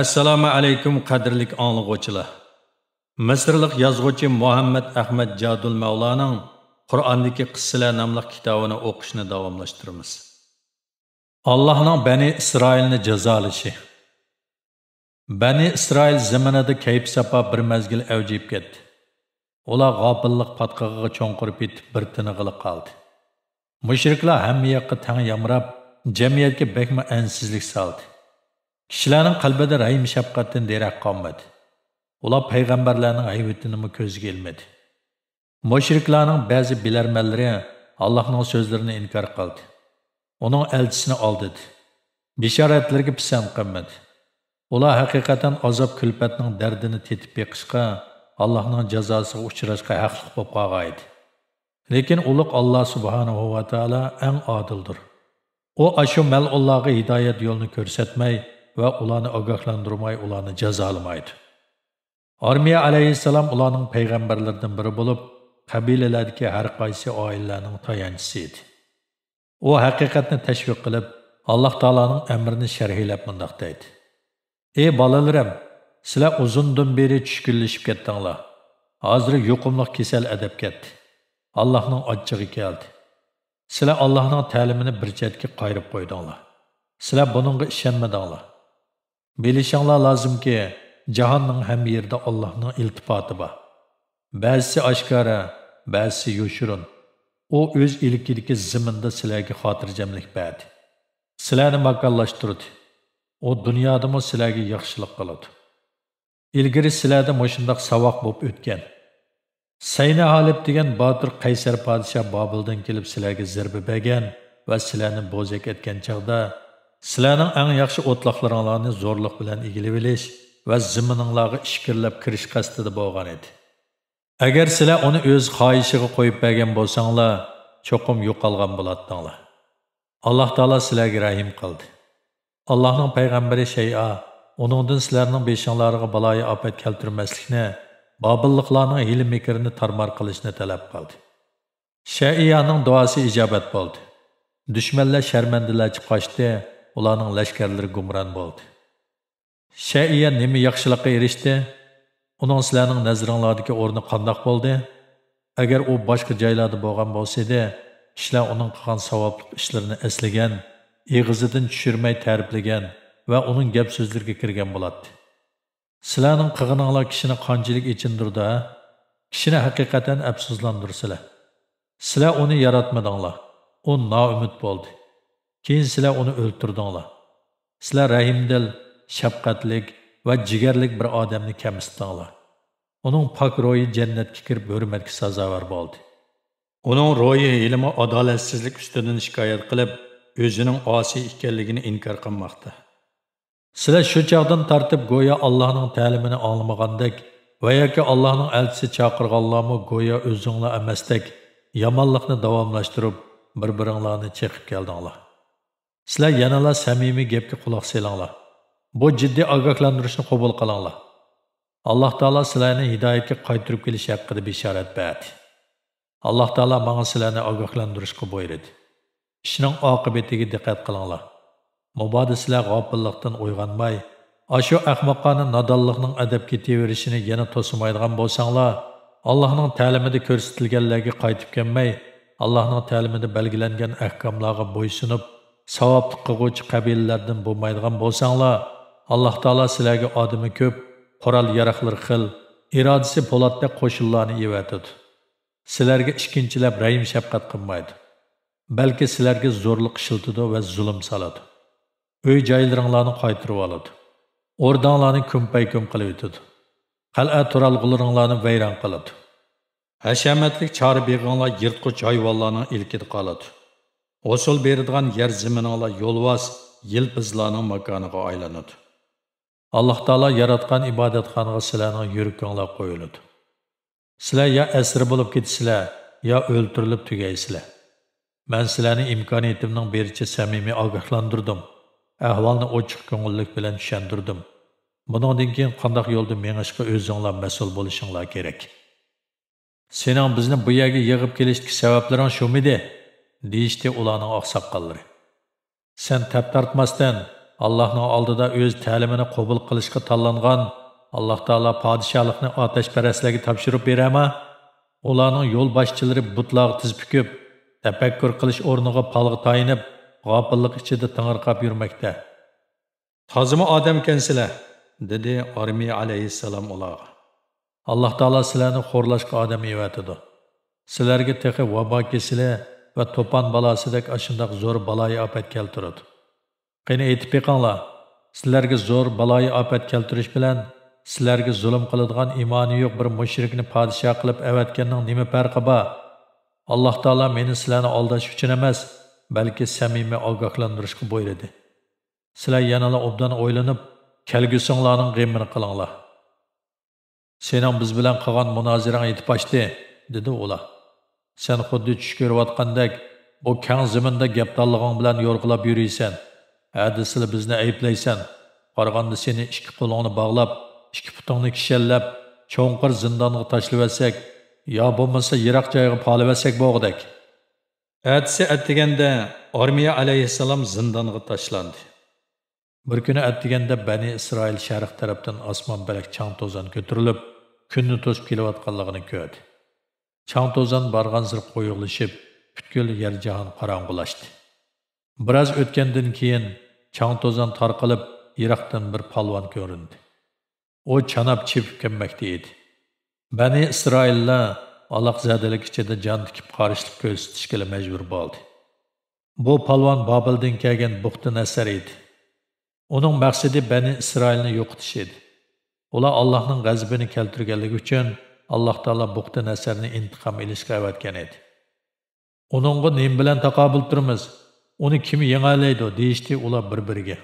Assalomu alaykum qadrlik anglag'uvchilar. Misrlik yozuvchi Muhammad Ahmad Jadul Mavlaning Qur'ondagi qissalar nomli kitobini o'qishni davomlashtiramiz. Allohning Bani Isroilni jazolashi. Bani Isroil zaminida kayf safa bir mazgil avjib ketdi. Ular g'ofillik patqig'iga cho'nqirib yetib bir tinig'ili qoldi. Mushriklar hamma yoqqa tang yamrab, jamiyatga bekma ansizlik soldi. Kishilarning qalbida rahim shafqatdan derak qolmadi. Ular payg'ambarlarning hayvitini ko'zga ilmadi. Mushriklarning ba'zi bilarmanlari Allohning so'zlarini inkor qildi. Uning elchisini oldidi. Bishoratlarga pisand qilmadi. Ular haqiqatan azob kulfatning dardini tetib beqishqa, Allohning jazosiga uchrashga haqli bo'lib qolgan edi. Lekin ulug' Alloh subhanahu va taolo eng odildir. U ashu mal'ullarga hidoyat yo'lini ko'rsatmay va ularni ogohlantirmay ularni jazolamaydi. Armiya alayhissalom ularning payg'ambarlaridan biri bo'lib, qabilalardagi har qaysi oilalarning tayanchisi edi. U haqiqatni tashviq qilib, Alloh taolaning amrini sharhlab mundaq deydi: "Ey bolalarim, sizlar uzundan beri tushkunlashib ketdinglar. Hozir yuqumliq kasal adab ketdi. Allohning ochchig'i keldi. Sizlar Allohning ta'limini bir chetga qayrib qo'ydinglar. Sizlar buningga ishonmadinglar. Bilishinglar lozimki, jahonning ham yerida Allohning iltifoti bor. Ba'zisi oshkora, ba'zisi yoshirin. U o'z ilkidagi zaminda sizlarga xotirjamlik berdi. Sizlarni makonlashtirdi. U dunyodami sizlarga yaxshilik qiladi. Ilgari sizlarda moshundoq savoq bo'lib o'tgan. Sayna Halib degan botir Qaysar podshoh Bobildan kelib sizlarga zarba bergan va sizlarni bo'zak etgan chaqda sizlarning eng yaxshi o'tloqlaringlarni zo'rliq bilan egilib olish va zimininglarga ishkirlab kirish qasdida bo'lgan edi. Agar sizlar uni o'z xohishiga qo'yib bergan bo'lsanglar, cho'qim yo'qolgan bo'lardinglar. Alloh taolo sizlarga rahim qildi. Allohning payg'ambari Shay'a uningdan sizlarning beshinglarga baloyi ofat keltirmaslikni, Bobilliklarning hiyla-mekrini tarmar qilishni talab qildi. Shaiyaning duosi ijobat bo'ldi. Dushmanlar sharmandalarcha qochdi, ularning lashkarlari gumron bo'ldi. Shaiya nima yaxshilikqa erishdi? Uning sizlarning nazaringlardagi o'rni qandoq bo'ldi? Agar u boshqa joylarda bo'lgan bo'lsa-da, kishilar uning qilgan savobli ishlarini eslagan, eg'izidan tushirmay ta'riflagan va uning gap so'zlariga kirgan bo'ladi. Sizlarning qilganinglar kishini qanchalik ichindirdi, kishini haqiqatan afsuslantirsizlar. Sizlar uni yaratmadinglar. U noumid bo'ldi. Keyin sizlar uni o'ltirdinglar. Sizlar rahimdil, shafqatlik va jigarlik bir odamni kamsitdinglar. Uning pok ro'yi jannatga kirib hurmatga sazovor bo'ldi. Uning ro'yi ilmi adolatsizlik ustidan shikoyat qilib, o'zining osiy ekanligini inkor qilmoqda. Sizlar shu chog'dan tartib go'yo Allohning ta'limini anglamagandek va yoki Allohning elchisi chaqirganlarmi go'yo o'zinglar emasdek yomonlikni davomlashtirib bir-biringlarni cheqib keldinglar. Sizlar yanala samimiy gapga quloq selinglar. Bu jiddiy ogohlantirishni qabul qilinglar. Alloh taolo sizlarni hidoyatga qaytarib kelish haqida bishorat berdi. Alloh taolo menga sizlarni ogohlantirishga buyurdi. Ishning oqibatiga diqqat qilinglar. Mabodo sizlar g'ofillikdan uyg'onmay, ashu ahmoqona nodonlikning adab ketaverishini yana to'simaydigan bo'lsanglar, Allohning ta'limida ko'rsatilganlarga qaytib kelmay, Allohning ta'limida belgilangan ahkomlarga bo'ysunib, savobli qilguvchi qabilalardan bo'lmaydigan bo'lsanglar, Alloh taolo sizlarga odami ko'p, qurol-yarog'lar xil, irodasi po'latda qo'shinlarni yevatadi. Sizlarga ikkinchilab rahim shafqat qilmaydi. Balki sizlarga zo'rlik ishiltidi va zulm soladi. Uy joylaringlarni qaytirib oladi. O'rdanglarni kumpay-kum qilib o'tadi. Qal'a turalg'ularinglarni vayron qiladi. Hashamatlik chori beg'onlar yirtqich hayvonlarning ilkida qoladi. Usul beradigan yer zamininglar yo'lvos, yilpizlarning makoniga aylanadi. Alloh taolo yaratgan ibodatxonaga sizlarning yuraginglar qo'yiladi. Sizlar ya asir bo'lib ketasizlar, yo o'ltirilib tugaysizlar. Men sizlarni imkoniyatimning bericha samimiy ogohlantirdim. Ahvolni ochiq ko'ngillik bilan tushuntirdim. Buningdan keyin qanday yo'lda mengishga o'zinglar mas'ul bo'lishinglar kerak. Sening bizni bu yerga yig'ib kelishdagi sabablaring shumidi? Deyishdi ularning oqsoqqollari. Sen tap tortmasdan Allohning oldida o'z ta'limini qabul qilishga tanlangan Alloh taolo podshohlikni otashparastlarga topshirib berama? Ularning yo'lboshchilari butlarga tiz bukib, tafakkur qilish o'rniga palg'a tayinib, g'ofillik ichida tangirqab yurmoqda. Tozimi odamkansizlar, dedi Armiya alayhissalom ularga. Alloh taolo sizlarni xo'rlashga odam evatidi. Sizlarga texi vabo kesili va to'pon balosidek ashundoq zo'r baloyi ofat keltiradi. Qani aytib beqinglar, sizlarga zo'r baloyi ofat keltirish bilan sizlarga zulm qiladigan iymoni yo'q bir mushrikni podshoh qilib avatganning nima farqi bor? Alloh taolo meni sizlarni aldash uchun emas, balki samimiy ogohlantirishga buyurdi. Sizlar yanala obdan o'ylanib, kelgusinglarning g'amini qilinglar. Sening biz bilan qilgan munozirang yetib oshdi, dedi ular. Sen xuddi tush ko'rayotgandek, bu kang zaminda gapdonlig'ing bilan yo'rg'ilab yuriysan. Hadisli bizni ayblaysan. Qaraganda seni ikki qo'lingni bog'lab, ikki putingni kishallab, cho'nqir zindonga tashlab olsak, yo bo'lmasa yiroq joyga polib olsak bo'g'dak. Atsi atdiganda Armiya alayhissalom zindonga tashlandi. Bir kuni atdiganda Bani Isroil sharq tarafdan osmon balak chang to'zon ko'tarilib, kunni to'sib kelayotganligini ko'rdi. Chang to'zon borgan sir qo'yuqlashib, butkul yer jahon qorong'ulashdi. Biroz o'tgandan keyin chang to'zon tarqalib, yiroqdan bir palvon ko'rindi. O chanab chepib kelmoqda edi. Bani Isroillar aloqzadalik ichida jon tikib qarishlik ko'rsatishga majbur bo'ldi. Bu palvon Bobildan kelgan Buxti Nasr edi. Uning maqsadi Bani Isroilni yo'qotish edi. Ular Allohning g'azabini keltirganligi uchun Alloh taolo Buxti Nasrni intiqom olishga avatgan edi. Uningga nima bilan taqobil turamiz? Uni kim yengalaydi deyishdi ular bir-biriga.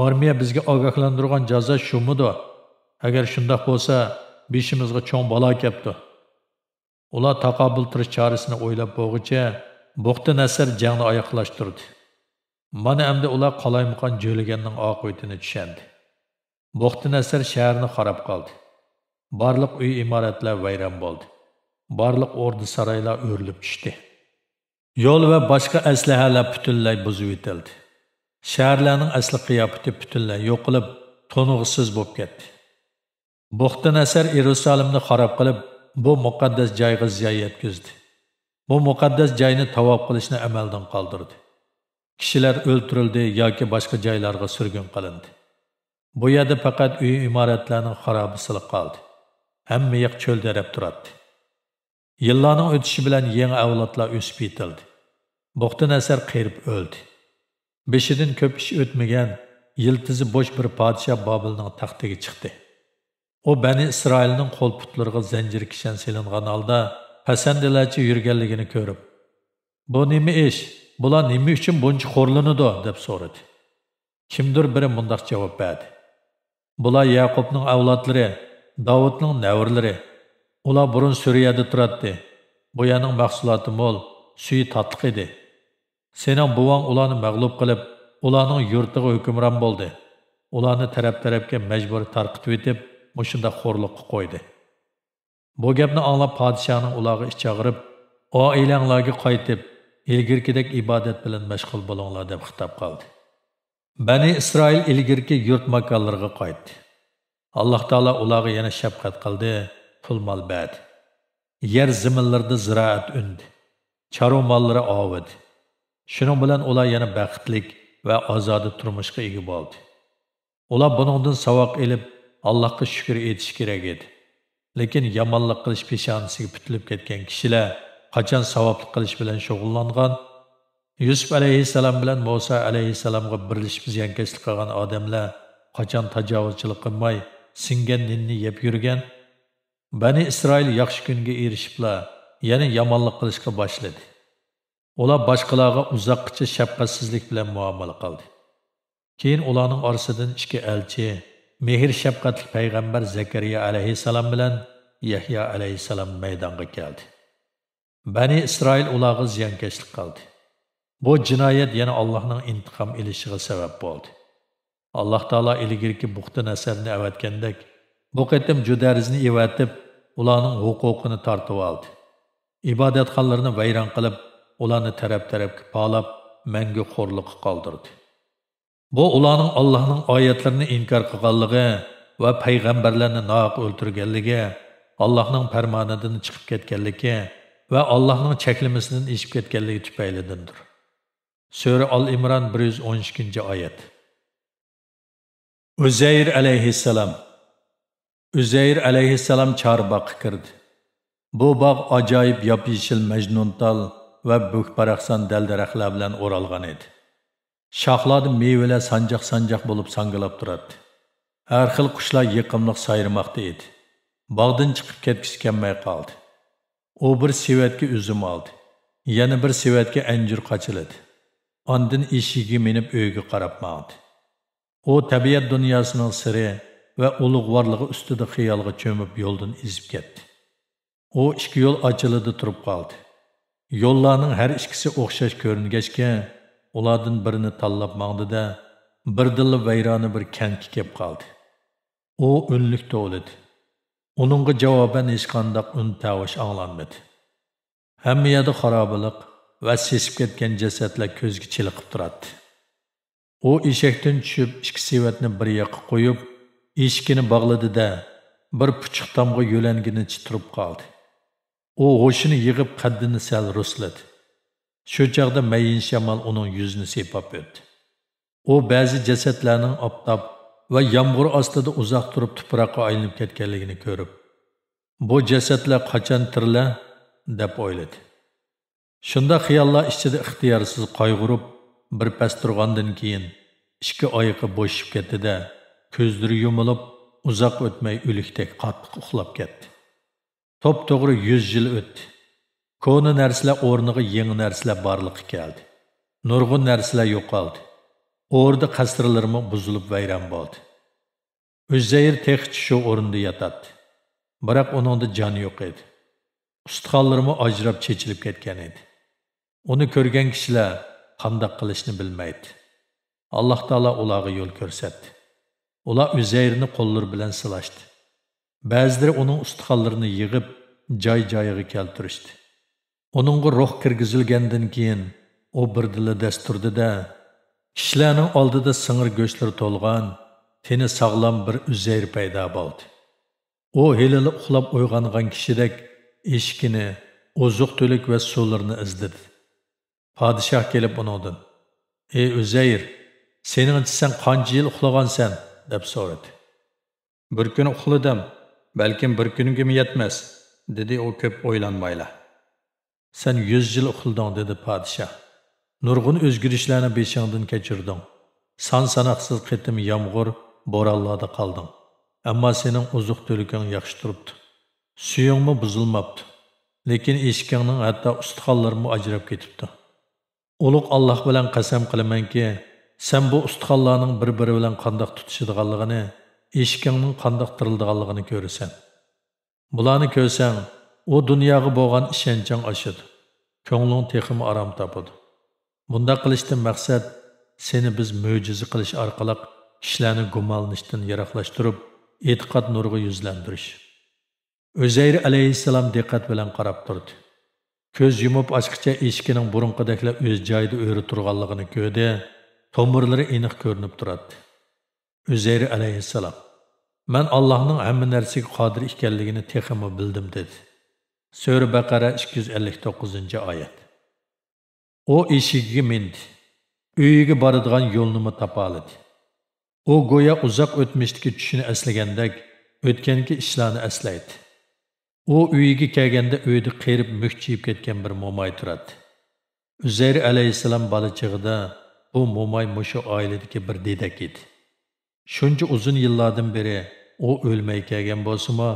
Armiya bizga ogohlantirgan jazo shumidi? Agar shunday bo'lsa, beshimizga cho'ng balo kelibdi. Ular taqobil turish chorasini o'ylab bo'lguncha Buxti Nasr jangni oyoqlashtirdi. Mana endi ular qalaymaqon jo'laganning oqibatini tushundi. Buxti Nasr shaharni xarob qildi. Barliq uy imoratlar vayron bo'ldi. Barliq o'rda saroylar o'rilib tushdi. Yo'l va boshqa aslahalar butunlay buzib etildi. Shaharlarning asli qiyofati butunlay yo'qolib, to'ng'isiz bo'lib ketdi. Buxti Nasr Yerusalimni xarob qilib, bu muqaddas joyga ziyon yetkazdi. Bu muqaddas joyni tavob qilishni amaldan qoldirdi. Kishilar o'ltirildi yoki boshqa joylarga surgun qilindi. Bu yerda faqat uy imoratlarning xarobisi qoldi. Hamma yoq cho'ldarab turadi. Yillarning o'tishi bilan yangi avlodlar o'sib yetildi. Buxti Nasr qirib o'ldi. Beshidan ko'p ish o'tmagan, yiltizi bo'sh bir podshoh Bobilning taxtiga chiqdi. O Bani Isroilning qo'l putlariga zanjir kishan silingan holda pasandilarcha yurganligini ko'rib, "Bu nima ish? Bular nima uchun buncha xo'rlanadi?" deb so'radi. Kimdir biri mundaq javob berdi. "Bular Yaqubning avlodlari, Davudning navrlari. Ular burun Suriyada turadi. Bu yerning mahsuloti mo'l, suyi tatliq edi. Sening buvang ularni mag'lub qilib, ularning yurtiga hukmron bo'ldi. Ularni taraf-tarafga majbur tarqitib etib, mushunda xo'rliqqa qo'ydi." Bu gapni anglab podshohning ularga ich og'rib, "Oilanglarga qaytib, ilgirkidek ibodat bilan mashg'ul bo'linglar" deb xitob qildi. Bani Isroil ilgirki yurt makonlariga qaytdi. Alloh taolo ularga yana shafqat qildi, pul-mol berdi. Yer zaminlarda ziroat undi. Chorva mollari ovidi. Shuning bilan ular yana baxtlik va ozoda turmushga ega bo'ldi. Ular buningdan savoq elib, Allohga shukr etish kerak edi. Lekin yomonlik qilish peshonasiga putilib ketgan kishilar qachon savoblik qilish bilan shug'ullangan? Yusuf alayhissalom bilan Musa alayhissalomga birlashib ziyonkashlik qilgan odamlar qachon tajovuzchilik qilmay, singan ninni yeb yurgan? Bani Isroil yaxshi kunga erishiblar, yana yomonlik qilishga boshladi. Ular boshqalarga uzoqqacha shafqatsizlik bilan muomala qildi. Keyin ularning orasidan ikki elchi, mehr shafqatli payg'ambar Zakariya alayhissalom bilan Yahya alayhissalom maydonga keldi. Bani Isroil ularga ziyonkashlik qildi. Bu jinoyat yana Allohning intiqom olishiga sabab bo'ldi. Alloh taolo ilgirki Buxti Nasrni avatgandek, bu qatim Judarizni evatib, ularning huquqini tortib oldi. Ibodatxonlarni vayron qilib, ularni taraf-tarafga polab, mangu xo'rliqqa qoldirdi. Bu ularning Allohning oyatlarini inkor qilganligi va payg'ambarlarni nohaq o'ltirganligi, Allohning farmonidan chiqib ketganligi va Allohning cheklamasidan eshib ketganligi tufaylidandir. Sura Al-Imron 112-oyat. Uzayr alayhissalom. Uzayr alayhissalom Chorboqqa kirdi. Bu bog' ajoyib yop-yeshil majnuntal va bo'kbaraqson dal-daraxtlar bilan o'ralgan edi. Shoxlarda mevalar sanjoq-sanjoq bo'lib sangilab turardi. Har xil qushlar yiqimliq sayrimoqda edi. Bog'dan chiqib ketgisi kelmay qoldi. U bir sevatga uzum oldi. Yana bir sevatga anjir qochiladi. Ondan eshigiga minib uyga qarab maqdi. U tabiat dunyosining siri va ulug'vorligi ustida xiyolga cho'mib yo'ldan ezib ketdi. U ikki yo'l ochiladi turib qoldi. Yo'llarning har ikkisi o'xshash ko'ringachga, ulardan birini tanlab maqdida, birdilla vayrona bir kentga kelib qoldi. U unlik to'lidi. Uningga javoban hech qanday un tavush anglanmadi. Hamma yerda xarobilik va sesib ketgan jasadlar ko'zga chiliqib turardi. U eshakdan tushib, ikki sevatni bir yoqqa qo'yib, eshikini bog'ladi-da, bir puchuq tomga yo'langinicha turib qoldi. U ho'shini yig'ib qaddini sal rusladi. Shu chaqda mayin shamol uning yuzini sepab o'tdi. U ba'zi jasadlarning optob va yomg'ir ostida uzoq turib tuproqqa aylanib ketganligini ko'rib, bu jasadlar qachon tirilar deb o'yladi. Shunda xiyollar ichida ixtiyorsiz qayg'urib, bir pas turgandan keyin ikki oyoqi bo'shib ketdi-da, ko'zlari yumilib, uzoq o'tmay o'likdek qattiq uxlab ketdi. Top-to'g'ri 100 yil o'tdi. Ko'ni narsalar o'rniga yangi narsalar borliqqa keldi. Nurg'un narsalar yo'qoldi. O'rda qasrlarimi buzilib vayron bo'ldi. Uzayr texchi shu o'rinda yotadi. Biroq uningda jon yo'q edi. Ustixonlarimi ajrab chechilib ketgan edi. Uni ko'rgan kishilar qanday qilishni bilmaydi. Alloh taolo ularga yo'l ko'rsatdi. Ular Uzayrni qo'llari bilan silashdi. Ba'zilari uning ustixonlarini yig'ib joy-joyiga keltirishdi. Uningga ruh kirgizilgandan keyin u birdila dasturdi-da, kishilarning oldida singir go'shtlar to'lgan, teni sog'lom bir Uzayr paydo bo'ldi. U helili uxlab uyg'ongan kishidek eshikini, oziq-to'lik va suvlarni izladi. Podshoh kelib uningdan: "Ey Uzayr, seningcha sen qancha yil uxlagansan?" deb so'radi. "Bir kun uxladim, balkim bir kunga yetmas", dedi u ko'p o'ylanmayla. "Sen 100 yil uxlading", dedi podshoh. "Nurg'un o'zgarishlarni beshingdan kechirding. Son-sanoqsiz qitim yomg'ir, bo'ronlarda qolding. Ammo sening oziq-to'liking yaxshi turibdi. Suyingmi buzilmabdi. Lekin eshikingning hatto ustixonlarimi ajrab ketibdi. Ulug' Alloh bilan qasam qilamanki, sen bu ustixonlarning bir-biri bilan qandoq tutishadiganligini, eshikingning qandoq tirildiganligini ko'rasan. Bularni ko'rsang, u dunyoga bo'lgan ishonching oshadi. Ko'ngling texmi arom topadi. Bunda qilishdan maqsad seni biz mo'jiza qilish orqali kishilarni gumonlanishdan yiroqlashtirib, e'tiqod nuriga yuzlantirish." Uzayr alayhissalom diqqat bilan qarab turdi. Ko'z yumib ochqicha eshikining burunqidaklar o'z joyida o'ri turganligini ko'rdi. Tomirlari aniq ko'rinib turadi. Uzayr alayhissalom: "Men Allohning hamma narsaga qodir ekanligini texmi bildim", dedi. Sura Baqara 259-oyat. U eshigiga mindi. Uyiga boradigan yo'lni topoladi. U go'yo uzoq o'tmishdagi tushini eslagandek, o'tgangi ishlarni eslaydi. U uyiga kelganda uyda qerib mukchiyib ketgan bir mo'may turadi. Uzayr alayhissalom bola chig'ida bu mo'may mushu oiladagi bir dedak edi. Shuncha uzun yillardan beri u o'lmay kelgan bo'lsa-mu,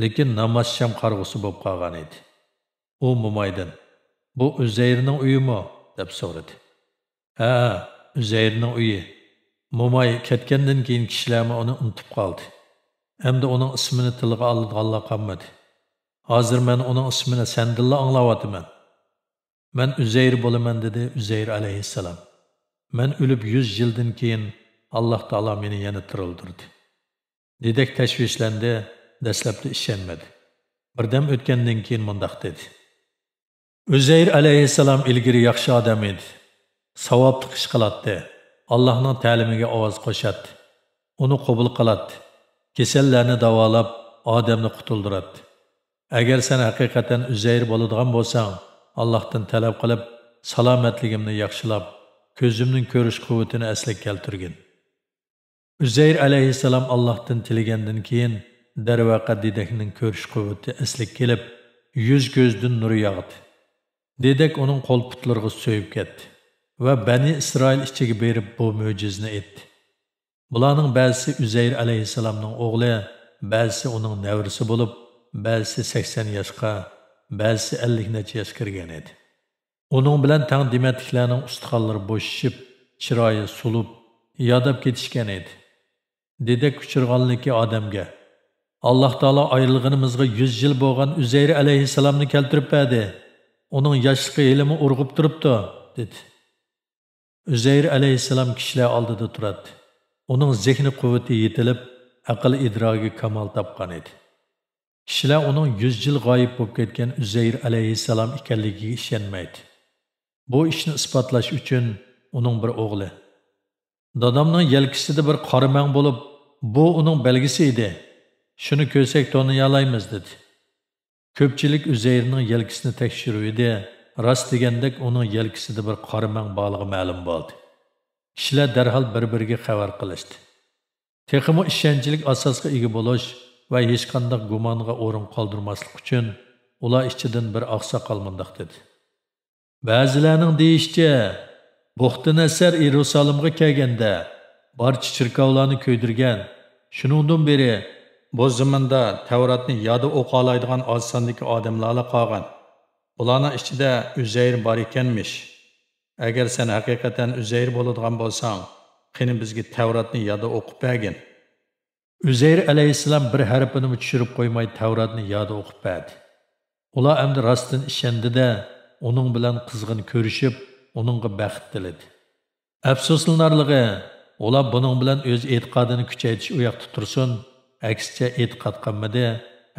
lekin namoz sham qarg'usi bo'lib qolgan edi. U mo'maydan: "Bu Uzayrning uyimi?" deb so'radi. "Ha, Uzayrning uyi. Mo'may ketgandan keyin kishilarmi uni unutib qoldi. Hamda uning ismini tilga oladiganlar qolmadi. Hozir men uning ismini sendilla anglayapman. Men Uzayr bo'laman", dedi Uzayr alayhissalom. "Men o'lib 100 yildan keyin Alloh taolo meni yana tirildirdi." Dedek tashvishlandi, dastlabda ishonmadi. Birdam o'tgandan keyin mundaq dedi: "Uzayr alayhissalom ilgari yaxshi odam edi. Savobli ish qiladi. Allohning ta'limiga ovoz qo'shadi. Uni qabul qiladi. Kasallarni davolab, odamni qutuldiradi. Agar sen haqiqatan Uzayr bo'ladigan bo'lsang, Allohdan talab qilib, salomatligimni yaxshilab, ko'zimning ko'rish quvvatini asliga keltirgin. Uzayr alayhissalom Allohdan tilagandan keyin darvaqa dedakning ko'rish quvvati asliga kelib, yuz ko'zdan nur yog'di. Dedak uning qo'l putlariga so'yib ketdi va Bani Isroil ichiga berib bu mo'jizni etdi. Bularning ba'zisi Uzayr alayhissalomning o'g'li, ba'zisi uning nevrisi bo'lib, ba'zisi 80 yoshga, ba'zisi 50 necha yoshga kirgan edi. Uning bilan tang dematliklarning ustixonlari bo'shishib, chiroyi sulub, yodab ketishgan edi. Dedak kuchirg'onligi odamga Alloh taolo ayrilganimizga 100 yil bo'lgan Uzayr alayhissalomni keltirib berdi. Uning yoshliqi ilmi urg'ib turibdi, dedi. Uzayr alayhissalom kishilar oldida turadi. Uning zehni quvvati yetilib, aql idrogi kamol topgan edi. Kishilar uning 100 yil g'oyib bo'lib ketgan Uzayr alayhissalom ekanligiga ishonmaydi. Bu ishni isbotlash uchun uning bir o'g'li dadamning yelkisida bir qoramang bo'lib, bu uning belgisi edi. Shuni ko'rsak toniyalaymiz, dedi. Ko'pchilik Uzayrning yelkisini tekshiruvdi. Rost degandek uning yelkisida bir qoramang borligi ma'lum bo'ldi. Kishilar darhol bir-biriga xabar qilishdi. Texmo ishonchlik asosga ega bo'lish va hech qanday gumonga o'rin qoldirmaslik uchun ular ichidan bir oqsoqol mundoq dedi. Ba'zilarning deyishicha, Buxtinasar Yerusalimga kelganda barcha chirkovlarni ko'ydirgan. Shuningdan beri bu zamonda Tavratni yodi o'qolaydigan oz sondagi odamlar qolgan. Ularning ichida Uzayr bor ekanmish. Agar sen haqiqatan Uzayr bo'ladigan bo'lsang, qani bizga Tavratni yodi o'qib bergin. Uzayr alayhissalom bir harfini tushirib qo'ymay Tavratni yodi o'qib berdi. Ular endi rostdan ishondida, uning bilan qizg'in ko'rishib, uningga baxt tiladi. Afsuslanarligi, ular buning bilan o'z e'tiqodini kuchaytirish u yoqda tursin, aksicha e'tiqod qilmadi,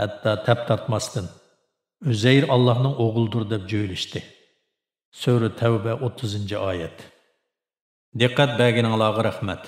hatto tap tortmasdan. Uzayr Allohning o'g'lidir deb jo'ylashdi. Sura Tavba 30-oyat. Diqqat berganingizga rahmat.